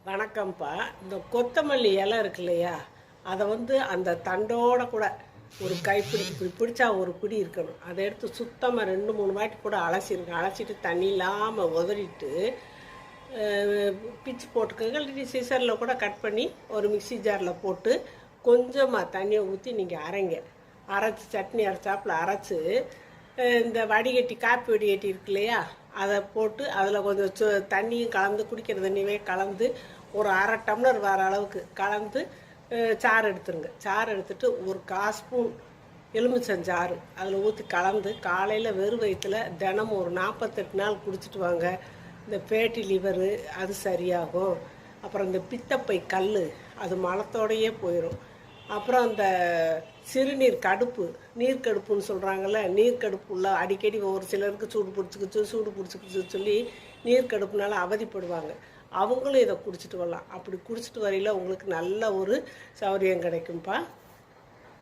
வணக்கம்ப்பா. இந்த கொத்தமல்லி இலை இருக்கு இல்லையா, அதை அந்த தண்டோட கூட ஒரு கைப்பிடி இப்படி பிடிச்சா ஒரு பிடி இருக்கணும். அதை எடுத்து சுத்தமாக 2-3 வாட்டி கூட அலசிடுங்க. அலசிட்டு தண்ணி இல்லாமல் உதறிட்டு பிச்சு போட்டுக்கோங்க. இல்லாட்டி சிசரில் கூட கட் பண்ணி ஒரு மிக்சி ஜாரில் போட்டு கொஞ்சமாக தண்ணியை ஊற்றி நீங்கள் அரைங்க. அரைச்சி சட்னி அரைச்சாப்பில் அரைச்சி இந்த வடிகட்டி காப்பி வடிகட்டி இருக்கு இல்லையா, அதை போட்டு அதில் கொஞ்சம் தண்ணியும் கலந்து குடிக்கிற தண்ணியே கலந்து ஒரு அரை டம்ளர் வர அளவுக்கு கலந்து சாறு எடுத்துருங்க. சாறு எடுத்துட்டு ஒரு 1/4 ஸ்பூன் எலுமிச்சஞ்சாறு அதில் ஊற்றி கலந்து காலையில் வெறும் வயிற்றில் தினமும் ஒரு 48 நாள் குடிச்சிட்டு வாங்க. இந்த ஃபேட்டி லிவரு அது சரியாகும். அப்புறம் இந்த பித்தப்பை கல் அது மலத்தோடையே போயிடும். அப்புறம் அந்த சிறுநீர் கடுப்பு, நீர்க்கடுப்புன்னு சொல்கிறாங்கள்ல, நீர்க்கடுப்பு உள்ள அடிக்கடி ஒரு சிலருக்கு சூடு பிடிச்சிக்கிச்சு சொல்லி நீர்க்கடுப்புனால அவதிப்படுவாங்க. அவங்களும் இதை குடிச்சிட்டு வரலாம். அப்படி குடிச்சிட்டு வரையில் உங்களுக்கு நல்ல ஒரு சௌரியம் கிடைக்கும்ப்பா.